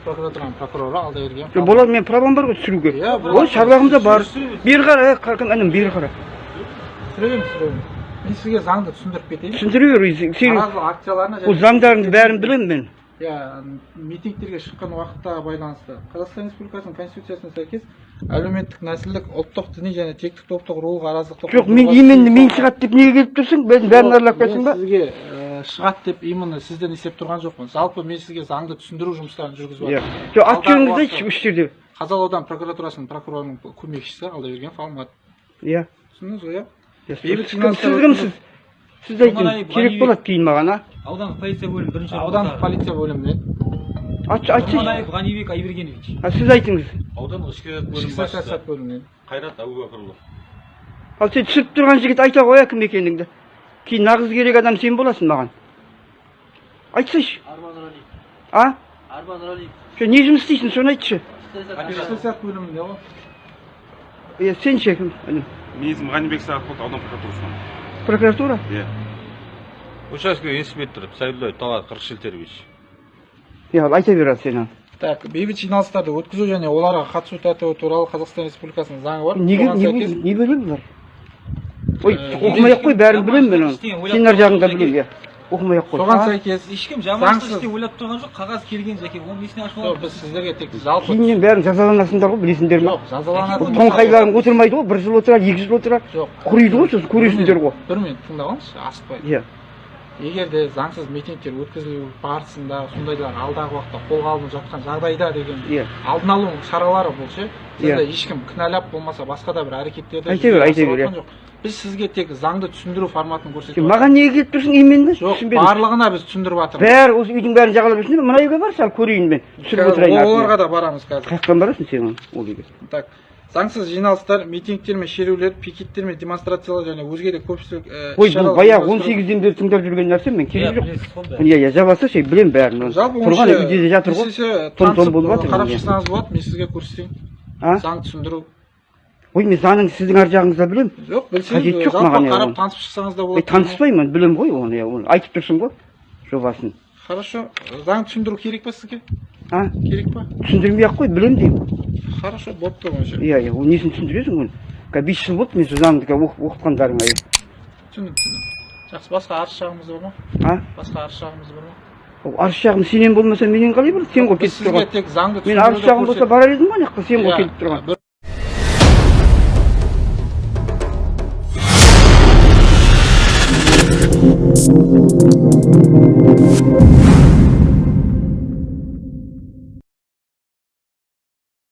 прокуратураның прокуроры Алдаберген. Болады, мен правам бар ғой түсіруге. Ол шаруағымда бар. Бері қара, қарқын бері қара. Түсіремін. Мен сізге заңды түсіндіріп кетейін. Түсіндіре бер. Наразылық акцияларына Ол заңдардың бәрін білемін мен. Митингтерге шыққан уақытқа байланысты Қазақстан Республикасының Конституциясына сәйкес әлеуметтік, нәсілдік, ұлттық, діни және тектік топтық рулық араздықты. Жоқ, мен именно мен шығады деп неге келіп тұрсың? Бәрін аралап кетсің ба? Мен сізге шығады деп именно сізден есеп тұрған жоқпын. Жалпы мен сізге заңды түсіндіру жұмыстарын жүргізіп жатырмын. Жоқ, ат жөніңізді айтшы үш жерде. Қазалы ауданы прокуратурасының прокурорының көмекшісі Алдаберген Фалмат. Иә. Түсіндіңіз ғой, иә? Сіз кімсіз? Сіз айтыңыз, керек болады кейін маған, а? Аудандық полиция бөлімі бірінші аудандық полиция бөлімінен. Айтшы. Ғанибек Айбергенович. Сіз айтыңыз. Аудандық ішкі саясат бөлімінен. Қайрат Әбубәкірұлы. Ал сен түсіріп тұрған жігіт айта қоя кім екеніңді. Кейін нағыз керек адам сен боласың маған. Айтсайшы. Арман Ралиев. А? Арман Ралиев. Не жұмыс істейсің, соны айтшы. Саясат бөлімінде ғой. Сен ше кім? Менің есімім Ғанибек Сағатбек, аудан прокуратурасынан. Прокуратура? Иә. Участковый инспектор Саидуллаев Талғат Қырықшелтерович. Айта бер сен. Так, бейбіт жиналыстарды өткізу және оларға қатысу тәртібі туралы Қазақстан Республикасының заңы бар. Не білем бұлар? Ой, оқымай-ақ қой, бәрін білем мен оны. Сен ар жағында білем, оқымай-ақ қой. Соған сәйкес ешкім жаманшылық істеп ойлап тұрған жоқ, қағаз келген жәке, оны несіне ашып жоқ, біз сіздерге тек жалпы кейіннен бәрін жазаланасыңдар ғой, білесіңдер ме? жоқ, жазаланатын Тоңқайларың отырмайды ғой, 1 жыл отырар, 2 жыл отырар. жоқ, құриды ғой, сіз көресіңдер ғой. бір минут тыңдаңызшы, асықпай. Иә. Егер де заңсыз митингтер өткізілу барысында сондайлар алдағы уақытта қолға алынып жатқан жағдайда деген алдын алу шаралары бұл ше, сізді ешкім кінәлап болмаса басқа да бір әрекеттерді айта бер. Біз сізге тек заңды түсіндіру форматын көрсетіп маған неге келіп тұрсың именно? жоқ, барлығына біз түсіндіріп жатырмыз. Бәрі осы үйдің бәрін жағалап жүрсің, мына үйге бар, сәл көрейін мен. Түсіріп отырайын. Оларға да барамыз қазір. Қаяқтан барасың сен ол үйге? Так, заңсыз жиналыстар, митингтер мен шерулер, пикеттер мен демонстрациялар және өзге де көпшілік ой, бұл баяғы 18-ден бері тыңдап жүрген нәрсе мен керек жоқ. Иә, жабаса ше, білем бәрін. Тұрған үйде де жатыр ғой. Тон болып жатыр. Қарап шықсаңыз болады, мен сізге көрсетейін. Заң түсіндіру. Ой, мен заңын сіздің ар жағыңызда білем. Жоқ, білсеңіз, жалпы қарап танысып шықсаңыз да болады. Таныспаймын, білем ғой оны, айтып тұрсың ғой жобасын. Хорошо, заң түсіндіру керек па сізге? Керек па? Түсіндірмей-ақ қой, білем деймін. Хорошо, болып тұр ғой. Иә, ол несін түсіндіресің оны? 5 жыл болды мен заңды оқытқандарыңа. Түсіндім. Жақсы, басқа арыз шағымыз бар ма? Басқа арыз шағымыз бар ма? Арыз шағым сенен болмаса менен қалай бар? Сен ғой кетіп тұрған. Мен арыз шағым болса барар едім ғой, неққа сен ғой кетіп тұрған.